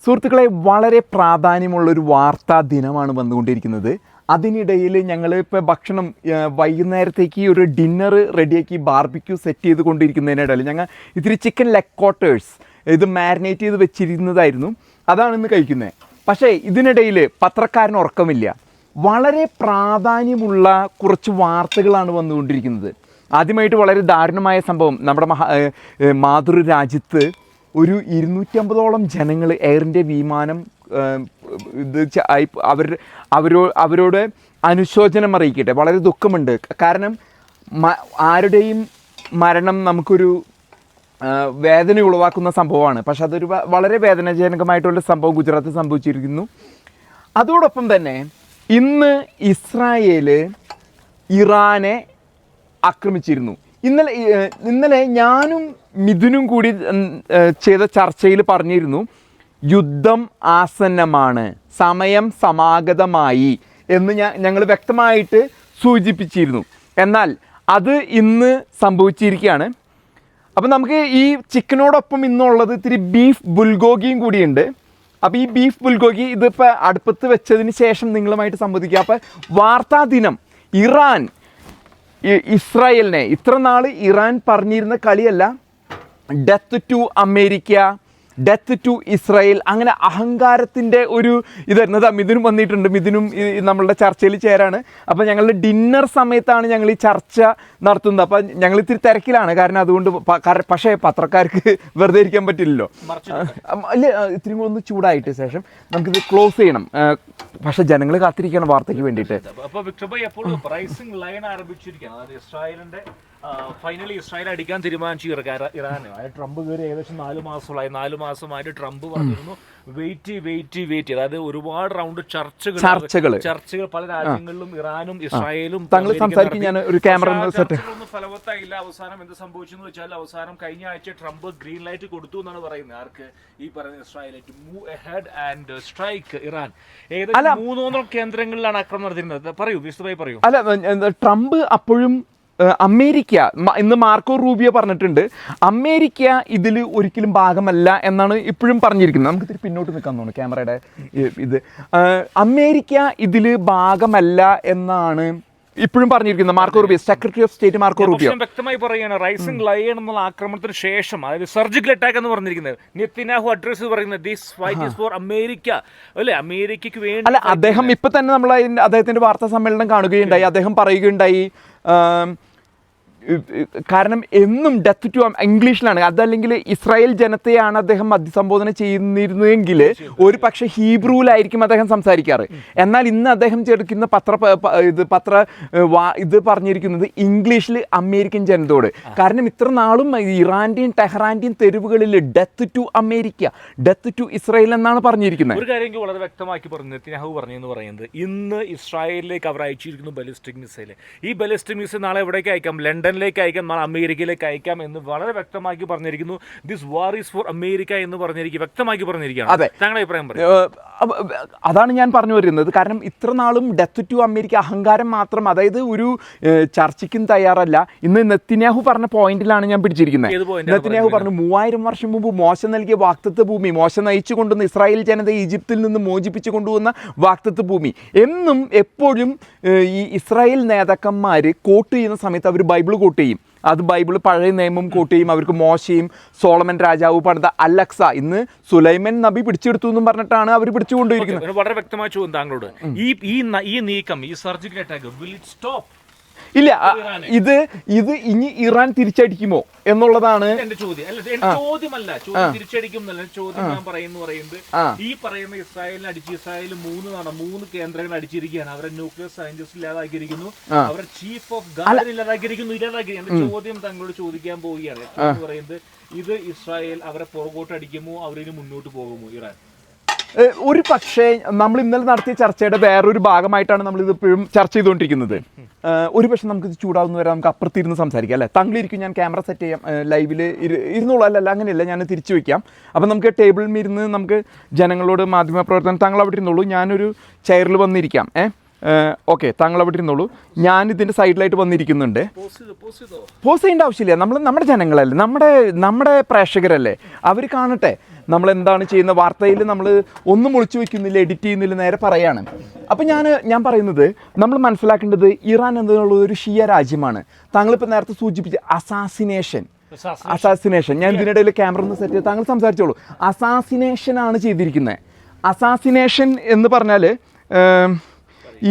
സുഹൃത്തുക്കളെ, വളരെ പ്രാധാന്യമുള്ളൊരു വാർത്താ ദിനമാണ് വന്നുകൊണ്ടിരിക്കുന്നത്. അതിനിടയിൽ ഞങ്ങൾ ഇപ്പോൾ ഭക്ഷണം വൈകുന്നേരത്തേക്ക് ഒരു ഡിന്നർ റെഡിയാക്കി ബാർബിക്യൂ സെറ്റ് ചെയ്ത് കൊണ്ടിരിക്കുന്നതിനിടയിൽ ഞങ്ങൾ ഇത്തിരി ചിക്കൻ ലെഗ് ക്വാർട്ടേഴ്സ് ഇത് മാരിനേറ്റ് ചെയ്ത് വെച്ചിരുന്നതായിരുന്നു. അതാണ് ഇന്ന് കഴിക്കുന്നത്. പക്ഷേ ഇതിനിടയിൽ പത്രക്കാരന് ഉറക്കമില്ല. വളരെ പ്രാധാന്യമുള്ള കുറച്ച് വാർത്തകളാണ് വന്നുകൊണ്ടിരിക്കുന്നത്. ആദ്യമായിട്ട് വളരെ ദാരുണമായ സംഭവം, നമ്മുടെ മാതൃരാജ്യത്ത് ഒരു 250ഓളം ജനങ്ങൾ എയർ ഇന്ത്യ വിമാനം അവരോട് അനുശോചനം അറിയിക്കട്ടെ. വളരെ ദുഃഖമുണ്ട്. കാരണം ആരുടെയും മരണം നമുക്കൊരു വേദന ഉളവാക്കുന്ന സംഭവമാണ്. പക്ഷെ അതൊരു വളരെ വേദനാജനകമായിട്ടുള്ള സംഭവം ഗുജറാത്തിൽ സംഭവിച്ചിരിക്കുന്നു. അതോടൊപ്പം തന്നെ ഇസ്രായേൽ ഇറാനെ ആക്രമിച്ചിരുന്നു. ഇന്നലെ ഞാനും മിഥുനും കൂടി ചെയ്ത ചർച്ചയിൽ പറഞ്ഞിരുന്നു, യുദ്ധം ആസന്നമാണ്, സമയം സമാഗതമായി എന്ന് ഞങ്ങൾ വ്യക്തമായിട്ട് സൂചിപ്പിച്ചിരുന്നു. എന്നാൽ അത് ഇന്ന് സംഭവിച്ചിരിക്കുകയാണ്. അപ്പം നമുക്ക് ഈ ചിക്കനോടൊപ്പം ഇന്നുള്ളത് ഇത്തിരി ബീഫ് ബുൽഗോഗിയും കൂടിയുണ്ട്. അപ്പോൾ ഈ ബീഫ് ബുൽഗോഗി ഇതിപ്പോൾ അടുപ്പത്ത് വെച്ചതിന് ശേഷം നിങ്ങളുമായിട്ട് സംവദിക്കുക. അപ്പോൾ വാർത്താ ദിനം, ഇറാൻ ഇസ്രായേലിനെ, ഇത്ര നാൾ ഇറാൻ പറഞ്ഞിരുന്ന കളിയല്ല death to America, death to Israel, അങ്ങനെ അഹങ്കാരത്തിൻ്റെ ഒരു ഇതായിരുന്നു. മിഥുനും വന്നിട്ടുണ്ട്. മിഥുനും നമ്മളുടെ ചർച്ചയിൽ ചേരാണ്. അപ്പോൾ ഞങ്ങളുടെ ഡിന്നർ സമയത്താണ് ഞങ്ങൾ ഈ ചർച്ച നടത്തുന്നത്. അപ്പം ഞങ്ങൾ ഇത്തിരി തിരക്കിലാണ്. കാരണം അതുകൊണ്ട് പക്ഷേ പത്രക്കാർക്ക് വെറുതെ ഇരിക്കാൻ പറ്റില്ലല്ലോ. അല്ല, ഇത്തിരി ഒന്ന് ചൂടായിട്ട് ശേഷം നമുക്കിത് ക്ലോസ് ചെയ്യണം. പക്ഷേ ജനങ്ങൾ കാത്തിരിക്കണം വാർത്തയ്ക്ക് വേണ്ടിയിട്ട്. അപ്പോൾ വിക്ടർ ഭായ് എപ്പോഴും പ്രൈസിംഗ് ലൈൻ ആരംഭിച്ചിരിക്കുകയാണ്. അതായത് ഇസ്രായേലിൻ്റെ ഫൈനലി ഇസ്രായേൽ അടിക്കാൻ തീരുമാനിച്ചു ഇറാൻ. ട്രംപ് കയറി ഏകദേശം 4 മാസമായി. 4 മാസമായിട്ട് ട്രംപ് പറഞ്ഞിരുന്നു വെയിറ്റ്. അതായത് ഒരുപാട് റൗണ്ട് ചർച്ചകൾ പല രാജ്യങ്ങളിലും ഇറാനും ഇസ്രായേലും ഒന്നും ഫലവത്തായില്ല. അവസാനം എന്ത് സംഭവിച്ചു എന്ന് വെച്ചാൽ, അവസാനം കഴിഞ്ഞ ആഴ്ച ട്രംപ് ഗ്രീൻ ലൈറ്റ് കൊടുത്തു എന്നാണ് പറയുന്നത്. ആർക്ക്? ഈ പറയുന്ന ഇസ്രായേലായിട്ട് move ahead and strike Iran. ഏകദേശം 300 കേന്ദ്രങ്ങളിലാണ് ആക്രമണം നടത്തിയിരുന്നത്. പറയൂ, വിശദമായി പറയൂ. അല്ല, ട്രംപ് അപ്പോഴും അമേരിക്ക, ഇന്ന് മാർക്കോ റൂബിയോ പറഞ്ഞിട്ടുണ്ട്, അമേരിക്ക ഇതിൽ ഒരിക്കലും ഭാഗമല്ല എന്നാണ് ഇപ്പോഴും പറഞ്ഞിരിക്കുന്നത്. നമുക്ക് ഇത്തിരി പിന്നോട്ട് നിൽക്കാൻ തോന്നുന്നു ക്യാമറയുടെ ഇത്. അമേരിക്ക ഇതിൽ ഭാഗമല്ല എന്നാണ് ഇപ്പോഴും പറഞ്ഞിരിക്കുന്നത് Marco Rubio, secretary of state Marco Rubio വ്യക്തമായി പറയുകയാണ്. റൈസിംഗ് ലയൺ എന്നുള്ള ആക്രമണത്തിന് ശേഷം, അതായത് സർജിക്കൽ അറ്റാക്ക് എന്ന് പറഞ്ഞിരിക്കുന്നത്, നെതന്യാഹു അഡ്രസ് പറയുന്നത് this fight is four America, അല്ലെ, അമേരിക്കയ്ക്ക് വേണ്ടി. അല്ല, അദ്ദേഹം ഇപ്പൊ തന്നെ നമ്മൾ അദ്ദേഹത്തിന്റെ വാർത്താ സമ്മേളനം കാണുകയുണ്ടായി. അദ്ദേഹം പറയുകയുണ്ടായി, കാരണം എന്നും ഡെത്ത് ടു ഇംഗ്ലീഷിലാണ്, അതല്ലെങ്കിൽ ഇസ്രായേൽ ജനത്തെയാണ് അദ്ദേഹം അഭിസംബോധന ചെയ്യുന്നിരുന്നെങ്കിൽ ഒരു പക്ഷേ ഹീബ്രുവിലായിരിക്കും അദ്ദേഹം സംസാരിക്കാറ്. എന്നാൽ ഇന്ന് അദ്ദേഹം ചേർക്കുന്ന ഇത് പറഞ്ഞിരിക്കുന്നത് ഇംഗ്ലീഷിൽ അമേരിക്കൻ ജനതയോട്. കാരണം ഇത്ര നാളും ഇറാന്റെയും ടെഹ്റാന്റെയും തെരുവുകളിൽ death to America, death to Israel എന്നാണ് പറഞ്ഞിരിക്കുന്നത്. ഒരു കാര്യം വളരെ വ്യക്തമാക്കി പറഞ്ഞു നെതന്യാഹു പറഞ്ഞെന്ന് പറയുന്നത്, ഇന്ന് ഇസ്രായേലിലേക്ക് അവർ അയച്ചിരിക്കുന്നു ബലിസ്റ്റിക് മിസൈൽ. ഈ ബലിസ്റ്റിക് മിസൈൽ നാളെ എവിടേക്ക് അയക്കാം? ലണ്ടനിലേക്ക് അയക്കാം, നാളെ അമേരിക്കയിലേക്ക് അയക്കാം എന്ന് വളരെ വ്യക്തമാക്കി പറഞ്ഞിരിക്കുന്നു. This war is four America എന്ന് വ്യക്തമാക്കി പറഞ്ഞിരിക്കുകയാണ്. അതെ, താങ്കളുടെ അഭിപ്രായം പറയും. അതാണ് ഞാൻ പറഞ്ഞു വരുന്നത്. കാരണം ഇത്ര നാളും ഡെത്ത് ടു അമേരിക്ക അഹങ്കാരം മാത്രം, അതായത് ഒരു ചർച്ചയ്ക്കും തയ്യാറല്ല. ഇന്ന് നെതന്യാഹു പറഞ്ഞ പോയിന്റിലാണ് ഞാൻ പിടിച്ചിരിക്കുന്നത്. നെതന്യാഹു പറഞ്ഞു, 3000 വർഷം മുമ്പ് മോശ നൽകിയ വാക്തത്വ ഭൂമി, മോശ നയിച്ചു കൊണ്ടുവന്ന ഇസ്രായേൽ ജനതയെ ഈജിപ്തിൽ നിന്ന് മോചിപ്പിച്ചു കൊണ്ടുവന്ന വാക്തത്വ ഭൂമി. എന്നും എപ്പോഴും ഈ ഇസ്രായേൽ നേതാക്കന്മാർ കോട്ട് ചെയ്യുന്ന സമയത്ത് അവർ ബൈബിൾ കോട്ട് ചെയ്യും. അത് ബൈബിൾ പഴയ നിയമം കോട്ട് ചെയ്യും. അവർക്ക് മോശയും സോളമൻ രാജാവ് പണിത അലക്സ ഇന്ന് സുലൈമൻ നബി പിടിച്ചെടുത്തു എന്നും പറഞ്ഞിട്ടാണ് അവർ പിടിച്ചുകൊണ്ടിരിക്കുന്നത്. വളരെ വ്യക്തമായി ചോദ്യം താങ്കളോട്, ഈ നീക്കം, ഈ surgical attack will it stop? ഇല്ല, ഇത് ഇനി ഇറാൻ തിരിച്ചടിക്കുമോ എന്നുള്ളതാണ് എന്റെ ചോദ്യം. ചോദ്യമല്ല, ചോദ്യം തിരിച്ചടിക്കും എന്നല്ല ചോദ്യം. ഞാൻ പറയുന്നത് ഈ പറയുന്ന ഇസ്രായേലിനെ അടിച്ച്, ഇസ്രായേൽ 3 കേന്ദ്രങ്ങൾ അടിച്ചിരിക്കുകയാണ്. അവരെ ന്യൂക്ലിയർ സയന്റിസ്റ്റ് ഇല്ലാതാക്കിയിരിക്കുന്നു, അവരുടെ ചീഫ് ഓഫ് ഗാർഡ് ഇല്ലാതാക്കിയിരിക്കുന്നു. എന്റെ ചോദ്യം താങ്കളോട് ചോദിക്കാൻ പോവുകയാണ്. പറയുന്നത്, ഇത് ഇസ്രായേൽ അവരെ പുറകോട്ട് അടിക്കുമോ, അവരിന് മുന്നോട്ട് പോകുമോ ഇറാൻ? ഒരു പക്ഷേ നമ്മൾ ഇന്നലെ നടത്തിയ ചർച്ചയുടെ വേറൊരു ഭാഗമായിട്ടാണ് നമ്മൾ ഇതിപ്പോഴും ചർച്ച ചെയ്തുകൊണ്ടിരിക്കുന്നത്. ഒരു പക്ഷേ നമുക്കിത് ചൂടാവുന്ന വരെ നമുക്ക് അപ്പുറത്തിരുന്ന് സംസാരിക്കാം, അല്ലേ? താങ്കളിരിക്കും, ഞാൻ ക്യാമറ സെറ്റ് ചെയ്യാം, ലൈവിൽ ഇരുന്നോളൂ. അല്ലല്ല, അങ്ങനെയല്ല, ഞാൻ തിരിച്ചു വയ്ക്കാം. അപ്പം നമുക്ക് ടേബിളിൽ ഇരുന്ന് നമുക്ക് ജനങ്ങളോട് മാധ്യമപ്രവർത്തനം, താങ്കൾ അവിടെ ഇരുന്നോളൂ, ഞാനൊരു ചെയറിൽ വന്നിരിക്കാം. ഓക്കെ, താങ്കൾ അവിടെ ഇരുന്നോളൂ, ഞാൻ ഇതിൻ്റെ സൈഡിലായിട്ട് വന്നിരിക്കുന്നുണ്ട്. പോസ് ചെയ്യേണ്ട ആവശ്യമില്ല. നമ്മുടെ ജനങ്ങളല്ലേ, നമ്മുടെ പ്രേക്ഷകരല്ലേ, അവർ കാണട്ടെ. നമ്മൾ എന്താണ് ചെയ്യുന്ന വാർത്തയിൽ നമ്മൾ ഒന്നും ഒളിച്ചു വെക്കുന്നില്ല, എഡിറ്റ് ചെയ്യുന്നില്ല, നേരെ പറയാണ്. അപ്പം ഞാൻ പറയുന്നത് നമ്മൾ മനസ്സിലാക്കേണ്ടത് ഇറാൻ എന്നുള്ളത് ഒരു ഷിയ രാജ്യമാണ്. താങ്കളിപ്പോൾ നേരത്തെ സൂചിപ്പിച്ച അസാസിനേഷൻ ഞാൻ ഇതിനിടയിൽ ക്യാമറ ഒന്ന് സെറ്റ് ചെയ്ത് താങ്കൾ സംസാരിച്ചോളൂ. അസാസിനേഷനാണ് ചെയ്തിരിക്കുന്നത്. അസാസിനേഷൻ എന്ന് പറഞ്ഞാൽ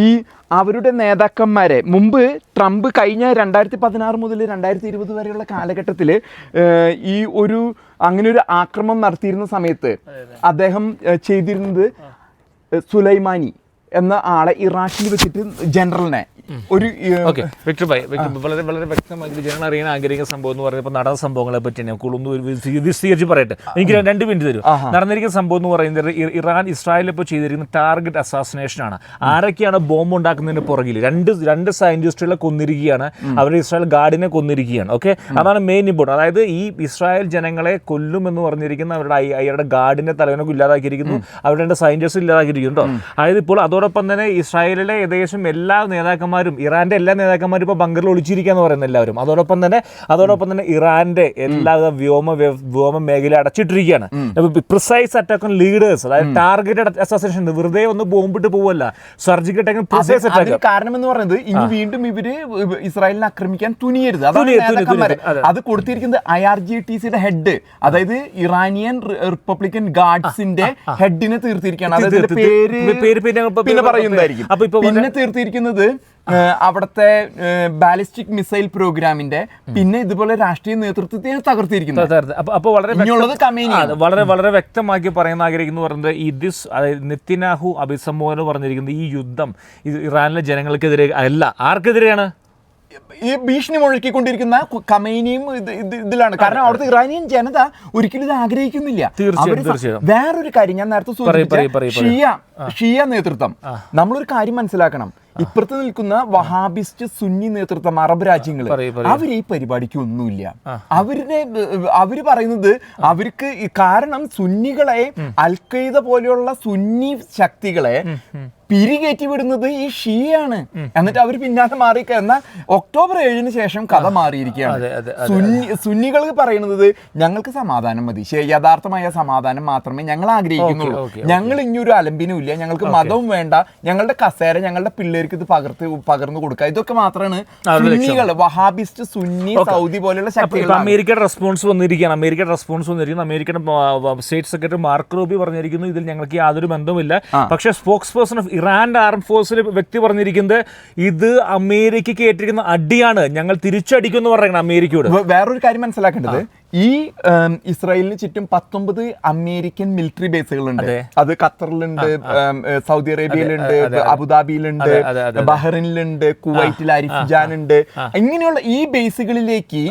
ഈ അവരുടെ നേതാക്കന്മാരെ മുമ്പ് ട്രംപ് കഴിഞ്ഞ 2016 മുതൽ 2020 വരെയുള്ള കാലഘട്ടത്തിൽ ഈ അങ്ങനെ ഒരു ആക്രമണം നടത്തിയിരുന്ന സമയത്ത് അദ്ദേഹം ചെയ്തിരുന്നത് സുലൈമാനി എന്ന ആളെ ഇറാഖിൽ വെച്ചിട്ട് ജനറലിനെ വിക്ടർ ഭായ് വളരെ വളരെ വ്യക്തമായി ജനങ്ങൾ അറിയാൻ ആഗ്രഹിക്കുന്ന സംഭവം എന്ന് പറയുമ്പോൾ നടന്ന സംഭവങ്ങളെ പറ്റി വിശദീകരിച്ച് പറയട്ടെ. എനിക്ക് 2 മിനിറ്റ് തരും. നടന്നിരിക്കുന്ന സംഭവം എന്ന് പറയുന്നത് ഇറാൻ ഇസ്രായേലിൽ ഇപ്പോൾ ചെയ്തിരിക്കുന്ന ടാർഗറ്റ് അസാസിനേഷൻ ആണ്. ആരൊക്കെയാണ് ബോംബ് ഉണ്ടാക്കുന്നതിന് പുറകിൽ? രണ്ട് സയന്റിസ്റ്റുകളെ കൊന്നിരിക്കുകയാണ്, അവർ ഇസ്രായേൽ ഗാർഡിനെ കൊന്നിരിക്കുകയാണ്. ഓക്കെ, അതാണ് മെയിൻ ഇമ്പോർട്ടൻറ്റ്. അതായത് ഈ ഇസ്രായേൽ ജനങ്ങളെ കൊല്ലും എന്ന് പറഞ്ഞിരിക്കുന്ന അവരുടെ ഗാർഡിന്റെ തലവനൊക്കെ ഇല്ലാതാക്കിയിരിക്കുന്നു, അവരുടെ സയന്റിസ്റ്റ് ഇല്ലാതാക്കിയിരിക്കുന്നു കേട്ടോ. അതായത് ഇപ്പോൾ അതോടൊപ്പം തന്നെ ഇസ്രായേലിലെ ഏകദേശം എല്ലാ നേതാക്കന്മാരും, ഇറാന്റെ എല്ലാ നേതാക്കന്മാരും ഇപ്പോൾ ബങ്കറിൽ ഒളിച്ചിരിക്കാന്ന് പറയുന്ന എല്ലാവരും. അതോടൊപ്പം തന്നെ ഇറാന്റെ എല്ലാ വ്യോമ മേഖല അടച്ചിട്ടിരിക്കുകയാണ്. പ്രിസൈസ് അറ്റാക്ക് ഓൺ ലീഡേഴ്സ്, അതായത് ടാർഗറ്റഡ് അസാസിനേഷൻ. വെറുതെ ഒന്ന് ബോംബിട്ട് പോവല്ല, സർജിക്കൽ അറ്റാക്ക്, പ്രിസൈസ് അറ്റാക്ക്. കാരണം എന്ന് പറയുന്നത് ഇനി വീണ്ടും ഇവര് ഇസ്രായേലിനെ ആക്രമിക്കാൻ തുനിയരുത്. അത് കൊടുത്തിരിക്കുന്നത് IRGTCയുടെ ഹെഡ്, അതായത് ഇറാനിയൻ റിപ്പബ്ലിക്കൻ ഗാർഡ്സിന്റെ ഹെഡിനെ തീർത്തിരിക്കുകയാണ്. അതായത് പേര് പിന്നെ പറയുന്നതായിരിക്കും. പിന്നെ തീർത്തിരിക്കുന്നത് അവിടുത്തെ ബാലിസ്റ്റിക് മിസൈൽ പ്രോഗ്രാമിന്റെ, പിന്നെ ഇതുപോലെ രാഷ്ട്രീയ നേതൃത്വത്തെ തകർത്തിരിക്കുന്നത്. അപ്പോൾ വളരെ വളരെ വ്യക്തമാക്കി പറയാൻ ആഗ്രഹിക്കുന്നു പറയുന്നത് അതായത് നെതന്യാഹു അഭിസംബോധന പറഞ്ഞിരിക്കുന്നത് ഈ യുദ്ധം ഇറാനിലെ ജനങ്ങൾക്കെതിരെ അല്ല. ആർക്കെതിരെയാണ്? ഈ ഭീഷണി മുഴക്കിക്കൊണ്ടിരിക്കുന്ന ഖമേനിയും ഇതിലാണ്. കാരണം അവിടുത്തെ ഇറാനിയൻ ജനത ഒരിക്കലും ഇത് ആഗ്രഹിക്കുന്നില്ല. വേറൊരു കാര്യം ഞാൻ നേരത്തെ സൂചിപ്പിച്ച ഷിയ നേതൃത്വം, നമ്മളൊരു കാര്യം മനസ്സിലാക്കണം. ഇപ്പുറത്ത് നിൽക്കുന്ന വഹാബിസ്റ്റ് സുന്നി നേതൃത്വം അറബ് രാജ്യങ്ങൾ, അവർ ഈ പരിപാടിക്ക് ഒന്നുമില്ല. അവര് പറയുന്നത് അവർക്ക് കാരണം സുന്നികളെ, അൽഖയ്ദ പോലെയുള്ള സുന്നി ശക്തികളെ പിരികേറ്റി വിടുന്നത് ഈ ഷിയാണ്. എന്നിട്ട് അവർ പിന്നാലെ മാറിക്കഴിഞ്ഞ ഒക്ടോബർ 7 ശേഷം കഥ മാറിയിരിക്കുകയാണ്. സുന്നികൾ പറയുന്നത് ഞങ്ങൾക്ക് സമാധാനം മതി, യഥാർത്ഥമായ സമാധാനം മാത്രമേ ഞങ്ങൾ ആഗ്രഹിക്കുന്നുള്ളൂ, ഞങ്ങൾ ഇനിയൊരു അലമ്പിനും ഇല്ല, ഞങ്ങൾക്ക് മതവും വേണ്ട, ഞങ്ങളുടെ കസേര ഞങ്ങളുടെ പിള്ളേർക്ക് ഇത് പകർന്നു കൊടുക്കുക, ഇതൊക്കെ മാത്രമാണ് സുന്നികൾ, വഹാബിസ്റ്റ് സുന്നി സൗദി പോലെയുള്ള ശക്തികൾ. അമേരിക്കയുടെ റെസ്പോൺസ് വന്നിരിക്കുകയാണ്. അമേരിക്കയുടെ സ്റ്റേറ്റ് സെക്രട്ടറി മാർക്ക് റൂബി പറഞ്ഞിരിക്കുന്നു ഇതിൽ ഞങ്ങൾക്ക് യാതൊരു ബന്ധവുമില്ല. പക്ഷേ സ്പോക്സ് പേഴ്സൺ ഓഫ് ഇറാന്റെ ആർമഡ് ഫോഴ്സിലെ വ്യക്തി പറഞ്ഞിരിക്കുന്നത് ഇത് അമേരിക്കയ്ക്ക് ഏറ്റിരിക്കുന്ന അടിയാണ്, ഞങ്ങൾ തിരിച്ചടിക്കുമെന്ന് പറയുന്നത് അമേരിക്കയോട്. വേറൊരു കാര്യം മനസ്സിലാക്കേണ്ടത്, ഈ ഇസ്രായേലിന് ചുറ്റും 19 അമേരിക്കൻ മിലിറ്ററി ബേസുകളുണ്ട്. അത് ഖത്തറിലുണ്ട്, സൗദി അറേബ്യയിലുണ്ട്, അബുദാബിയിലുണ്ട്, ബഹ്റിനിലുണ്ട്, കുവൈറ്റിൽ അരിഫ്ജാൻ ഉണ്ട്. ഇങ്ങനെയുള്ള ഈ ബേസുകളിലേക്ക്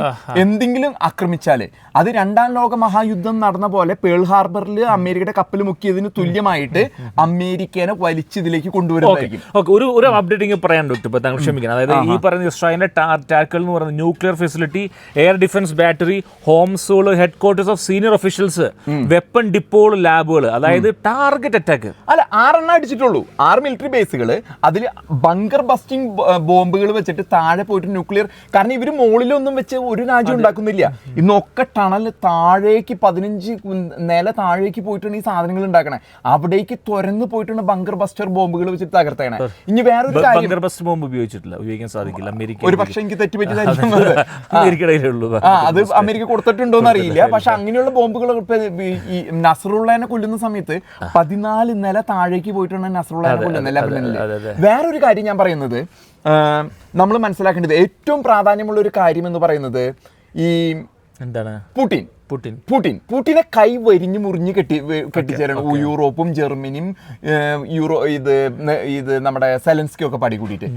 എന്തെങ്കിലും ആക്രമിച്ചാല് അത് 2ാം ലോക മഹായുദ്ധം നടന്ന പോലെ പേൾ ഹാർബറിൽ അമേരിക്കയുടെ കപ്പൽ മുക്കിയതിന് തുല്യമായിട്ട് അമേരിക്കനെ വലിച്ചിതിലേക്ക് കൊണ്ടുവരുന്നതായിരിക്കും. ഒരു അപ്ഡേറ്റിംഗ് പറയാനുണ്ട് ഇപ്പൊ താങ്കൾ ക്ഷമിക്കണം. അതായത് ഈ പറയുന്ന ഇസ്രായേലിന്റെ ടാക്കൽ എന്ന് പറയുന്നത് nuclear facility, air defence battery, ഹോംസോള്, headquarters of senior officials, weapon ഡിപ്പോൾ, ലാബുകൾ, അതായത് ടാർഗറ്റ് അറ്റാക്ക്. അല്ല, 6 അടിച്ചിട്ടുള്ളൂ. 6 മിലിറ്ററി ബേസുകൾ, അതിൽ ബങ്കർ ബസ്റ്റിംഗ് ബോംബുകൾ വെച്ചിട്ട് താഴെ പോയിട്ട് ന്യൂക്ലിയർ, കാരണം ഇവര് മുകളിലൊന്നും വെച്ച് ഒരു രാജ്യം ഉണ്ടാക്കുന്നില്ല. ഇന്നൊക്കെ ടണൽ താഴേക്ക് 15 നില താഴേക്ക് പോയിട്ടാണ് ഈ സാധനങ്ങൾ ഉണ്ടാക്കണേ. അവിടേക്ക് തുരന്ന് പോയിട്ടാണ് ബങ്കർ ബസ്റ്റർ ബോംബുകൾ വെച്ചിട്ട് തകർത്തേണേ. ഇനി വേറൊരു കാര്യം, ബങ്കർ ബസ്റ്റർ ബോംബ് ഉപയോഗിക്കാൻ സാധിക്കില്ല അമേരിക്ക. ഒരു പക്ഷേ എനിക്ക് തെറ്റുപറ്റിയതായിരിക്കും, അത് അമേരിക്ക കൊടുത്തിട്ടുണ്ടോന്ന് അറിയില്ല. പക്ഷെ അങ്ങനെയുള്ള ബോംബുകൾ ഈ നസറുള്ളനെ കൊല്ലുന്ന സമയത്ത് 14 നില താഴേക്ക് പോയിട്ടാണ് നസറുള്ളനെ കൊല്ലുന്നത്. വേറൊരു കാര്യം ഞാൻ പറയുന്നത്, നമ്മൾ മനസ്സിലാക്കേണ്ടത് ഏറ്റവും പ്രാധാന്യമുള്ള ഒരു കാര്യം എന്ന് പറയുന്നത് ഈ എന്താണ്, പുടിനെ കൈ വരിഞ്ഞ് മുറിഞ്ഞ് കെട്ടിച്ചേരണം യൂറോപ്പും ജർമ്മനിയും ഇത് നമ്മുടെ സെലൻസ്കി ഒക്കെ പടി കൂടിയിട്ട്.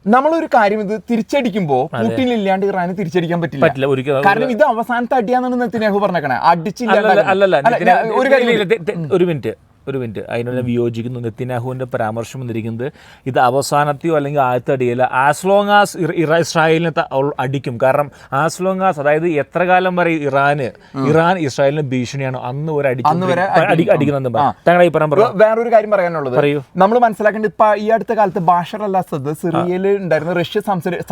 നമ്മളൊരു കാര്യം, ഇത് തിരിച്ചടിക്കുമ്പോൾ പുടിൻ ഇല്ലാണ്ട് ഇറാന് തിരിച്ചടിക്കാൻ പറ്റില്ല ഒരിക്കലും. കാരണം ഇത് അവസാനത്തെ അടിയാന്നാണ് നെതന്യാഹു പറഞ്ഞേക്കണേ. അടിച്ചില്ല. ഒരു മിനിറ്റ്, ഒരു മിനിറ്റ് അതിനോട് വിയോജിക്കുന്നു. നെത്തിനാഹുവിൻ്റെ പരാമർശം വന്നിരിക്കുന്നത് ഇത് അവസാനത്തെയോ അല്ലെങ്കിൽ ആദ്യത്തെ അടിയല്ല, ആസ് ലോങ് ആസ് ഇസ്രായേലിനെ അടിക്കും. കാരണം ആസ് ലോങ് ആസ്, അതായത് എത്ര കാലം വരെ ഇറാൻ ഇസ്രായേലിന് ഭീഷണിയാണ്, അന്ന് ഒരു അടിക്കുന്നെന്ന് താങ്കൾ ഈ പറയാൻ. വേറൊരു കാര്യം പറയാനുള്ളത്, നമ്മൾ മനസ്സിലാക്കേണ്ടത് ഇപ്പൊ ഈ അടുത്ത കാലത്ത് ബാഷർ അൽ അസദ് സിറിയയിൽ ഉണ്ടായിരുന്നു, റഷ്യ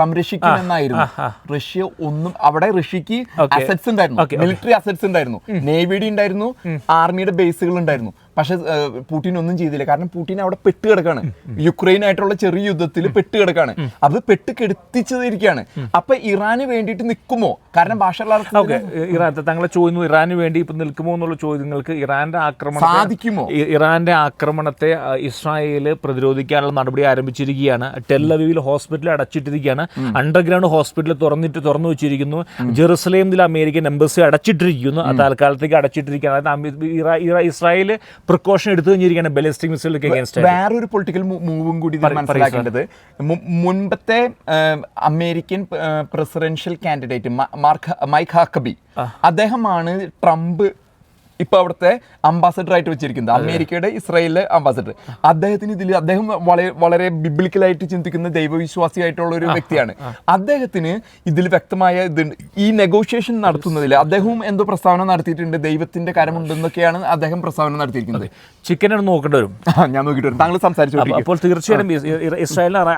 സംരക്ഷിക്കുമെന്നായിരുന്നു. റഷ്യ ഒന്നും, അവിടെ റഷ്യക്ക് അസറ്റ്സ് ഉണ്ടായിരുന്നു, മിലിറ്ററി അസറ്റ്സ് ഉണ്ടായിരുന്നു, നേവിയുടെ ഉണ്ടായിരുന്നു, ആർമിയുടെ ബേസുകൾ ഉണ്ടായിരുന്നു. പക്ഷെ പുടിൻ ഒന്നും ചെയ്തില്ല. കാരണം പുടിൻ അവിടെ പെട്ടുകിടക്കാണ്, യുക്രൈനായിട്ടുള്ള ചെറിയ യുദ്ധത്തിൽ പെട്ടുകിടക്കാണ്, അത് പെട്ടുകെടുത്തിച്ചതിരിക്കുകയാണ്. അപ്പൊ ഇറാന് വേണ്ടിയിട്ട് നിൽക്കുമോ? കാരണം ബാഷർ അൽ അസദ് ഇറാൻ, താങ്കളെ ചോദിക്കുന്നു ഇറാന് വേണ്ടി ഇപ്പൊ നിൽക്കുമോ എന്നുള്ള ചോദ്യങ്ങൾക്ക് ഇറാന്റെ ആക്രമണം സാധിക്കുമോ? ഇറാന്റെ ആക്രമണത്തെ ഇസ്രായേല് പ്രതിരോധിക്കാനുള്ള നടപടി ആരംഭിച്ചിരിക്കുകയാണ്. ടെല്ലവീവിൽ ഹോസ്പിറ്റൽ അടച്ചിട്ടിരിക്കുകയാണ്, അണ്ടർഗ്രൗണ്ട് ഹോസ്പിറ്റൽ തുറന്നു വെച്ചിരിക്കുന്നു, ജെറുസലേമിൽ അമേരിക്കൻ എംബസി അടച്ചിട്ടിരിക്കുന്നു, താൽക്കാലത്തേക്ക് അടച്ചിട്ടിരിക്കുകയാണ്. അതായത് ഇസ്രായേൽ പ്രിക്കോഷൻ എടുത്തു കഴിഞ്ഞിരിക്കുകയാണ് ബാലിസ്റ്റിക് മിസൈലുകൾക്ക് അഗൈൻസ്റ്റ്. വേറൊരു പൊളിറ്റിക്കൽ മൂവും കൂടി മനസ്സിലാക്കേണ്ടത്, മുൻപത്തെ American presidential candidate Mike Huckabee, അദ്ദേഹമാണ് ട്രംപ് ഇപ്പൊ അവിടുത്തെ അംബാസഡർ ആയിട്ട് വെച്ചിരിക്കുന്നത്, അമേരിക്കയുടെ ഇസ്രായേലിലെ അംബാസഡർ. അദ്ദേഹത്തിന് അദ്ദേഹം വളരെ ബിബ്ലിക്കലായിട്ട് ചിന്തിക്കുന്ന ദൈവവിശ്വാസിയായിട്ടുള്ള ഒരു വ്യക്തിയാണ്. അദ്ദേഹത്തിന് ഇതിൽ വ്യക്തമായ ഈ നെഗോഷിയേഷൻ നടത്തുന്നതിൽ അദ്ദേഹവും എന്തോ പ്രസ്താവന നടത്തിയിട്ടുണ്ട്, ദൈവത്തിന്റെ കരമുണ്ടെന്നൊക്കെയാണ് അദ്ദേഹം പ്രസ്താവന നടത്തിയിരിക്കുന്നത്. ചിക്കനാണ് നോക്കേണ്ടി വരും. ഞാൻ നോക്കിയിട്ട് വരും, താങ്കൾ സംസാരിച്ചു. അപ്പോൾ തീർച്ചയായും ഇസ്രായേലിനെ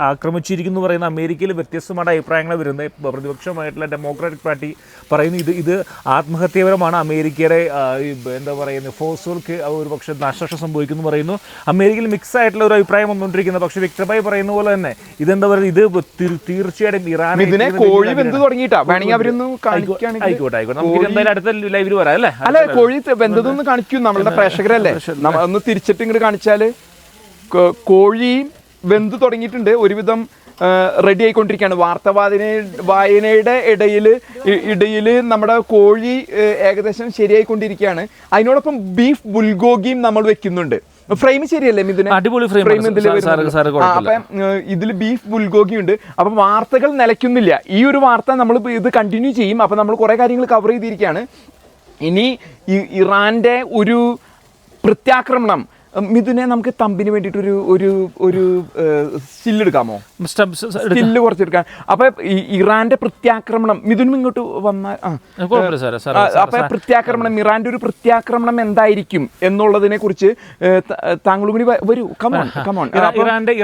ആക്രമിച്ചിരിക്കുന്നു പറയുന്ന അമേരിക്കയിൽ വ്യത്യസ്തമായ അഭിപ്രായങ്ങൾ വരുന്നത്. പ്രതിപക്ഷമായിട്ടുള്ള ഡെമോക്രാറ്റിക് പാർട്ടി പറയുന്നു ഇത് ആത്മഹത്യാപരമാണ്, അമേരിക്കയുടെ എന്താ പറയുന്നത് ഫോഴ്സുകൾക്ക് ഒരു പക്ഷേ നാശനഷ്ടം സംഭവിക്കുന്നു പറയുന്നു. അമേരിക്കയിൽ മിക്സ് ആയിട്ടുള്ള ഒരു അഭിപ്രായം വന്നുകൊണ്ടിരിക്കുന്നത്. പക്ഷെ വ്യക്തമായി പറയുന്ന പോലെ തന്നെ ഇതെന്താ പറയുക, ഇത് തീർച്ചയായിട്ടും ഇറാൻ കോഴി വെന്ത് തുടങ്ങിയിട്ടാ വേണമെങ്കിൽ അവരൊന്ന് ആയിക്കോട്ടെ നമുക്ക് എന്തായാലും അടുത്ത ലൈവിൽ വരാം അല്ലേ? അല്ലെ, കോഴി വെന്തതൊന്ന് കാണിക്കും നമ്മളുടെ പ്രേക്ഷകരല്ലേ, ഒന്ന് തിരിച്ചിട്ട് ഇങ്ങോട്ട് കാണിച്ചാല് കോഴി വെന്ത് തുടങ്ങിയിട്ടുണ്ട്, ഒരുവിധം റെഡി ആയിക്കൊണ്ടിരിക്കുകയാണ്. വായനയുടെ ഇടയിൽ നമ്മുടെ കോഴി ഏകദേശം ശരിയായിക്കൊണ്ടിരിക്കുകയാണ്. അതിനോടൊപ്പം ബീഫ് ബുൽഗോഗിയും നമ്മൾ വെക്കുന്നുണ്ട്. ഫ്രെയിം ശരിയല്ലേ മിഥുനെ? അപ്പൊ ഇതിൽ ബീഫ് ബുൽഗോഗി ഉണ്ട്. അപ്പൊ വാർത്തകൾ നിലയ്ക്കുന്നില്ല. ഈ ഒരു വാർത്ത നമ്മൾ ഇത് കണ്ടിന്യൂ ചെയ്യും. അപ്പൊ നമ്മൾ കുറെ കാര്യങ്ങൾ കവർ ചെയ്തിരിക്കുകയാണ്. ഇനി ഇറാന്റെ ഒരു പ്രത്യാക്രമണം, മിഥുനെ നമുക്ക് തമ്പിന് വേണ്ടിയിട്ട് ഒരു സ്റ്റില്ലെടുക്കാമോ? സ്റ്റില്ല് കുറച്ചെടുക്കാം. അപ്പൊ ഇറാന്റെ പ്രത്യാക്രമണം, മിഥുനും ഇങ്ങോട്ട് വന്നാൽ അപ്പൊ പ്രത്യാക്രമണം, ഇറാന്റെ ഒരു പ്രത്യാക്രമണം എന്തായിരിക്കും എന്നുള്ളതിനെ കുറിച്ച് താങ്കളും കൂടി വരൂ. കമോൺ.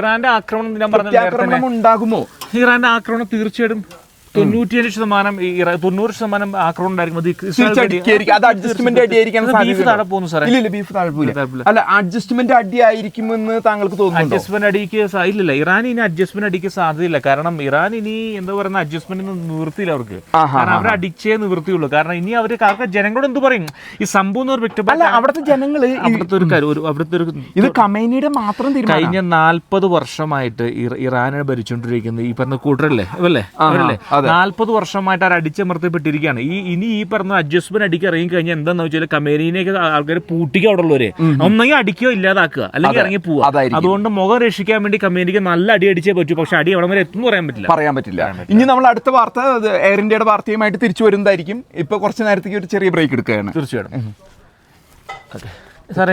ഇറാന്റെ ആക്രമണം പ്രത്യാക്രമണം ഉണ്ടാകുമോ? ഇറാന്റെ ആക്രമണം തീർച്ചയായിട്ടും 90% ആക്രമണം ഉണ്ടായിരിക്കും. അല്ല, അഡ്ജസ്റ്റ്മെന്റ് അടിയായിരിക്കുമെന്ന് താങ്കൾക്ക് തോന്നുന്നു? അഡ്ജസ്റ്റ്മെന്റ് അടിക്ക് ഇല്ലില്ല, ഇറാൻ ഇനി അഡ്ജസ്റ്റ്മെന്റ് അടിക്ക് സാധ്യതയില്ല. കാരണം ഇറാൻ ഇനി എന്താ പറയുന്ന അഡ്ജസ്റ്റ്മെന്റ് നിവൃത്തിയില്ല അവർക്ക്. കാരണം അവർ അടിച്ചേ നിവൃത്തിയുള്ളൂ. കാരണം ഇനി അവർക്ക് ജനങ്ങളോട് എന്ത് പറയും? ഈ സംഭവം ഒരു വ്യക്തി, അവിടുത്തെ ജനങ്ങള് അവിടുത്തെ ഒരു ഇത് ഖമേനിയുടെ മാത്രം കഴിഞ്ഞ 40 വർഷമായിട്ട് ഇറാനെ ഭരിച്ചുകൊണ്ടിരിക്കുന്നത് ഈ പറഞ്ഞ കൂട്ടരല്ലേ അവല്ലേ 40 വർഷമായിട്ട് അവർ അടിച്ചമർത്തപ്പെട്ടിരിക്കുകയാണ്. ഇനി ഈ പറഞ്ഞ അഡ്ജസ്റ്റ്മെന്റ് അടിക്ക് ഇറങ്ങി കഴിഞ്ഞാൽ എന്താണെന്ന് വെച്ചാൽ ഖമേനിനെയൊക്കെ ആൾക്കാർ പൂട്ടിക്കുക അവിടെ ഉള്ളവരെ ഒന്നെങ്കിൽ അടിക്കുകയോ ഇല്ലാതാക്കുക, അല്ലെങ്കിൽ ഇറങ്ങി പോവുക. അതുകൊണ്ട് മുഖം രക്ഷിക്കാൻ വേണ്ടി ഖമേനിക്ക് നല്ല അടി അടിച്ചേ പറ്റൂ. പക്ഷെ അടി അവിടെ വരെ എത്തും പറയാൻ പറ്റില്ല. ഇനി നമ്മൾ അടുത്ത വാർത്ത എയർ ഇന്ത്യയുടെ വാർത്തയുമായിട്ട് തിരിച്ചു വരുന്നതായിരിക്കും. ഇപ്പൊ കുറച്ച് നേരത്തേക്ക് ഒരു ചെറിയ ബ്രേക്ക് എടുക്കുകയാണ്. തീർച്ചയായിട്ടും സാർ.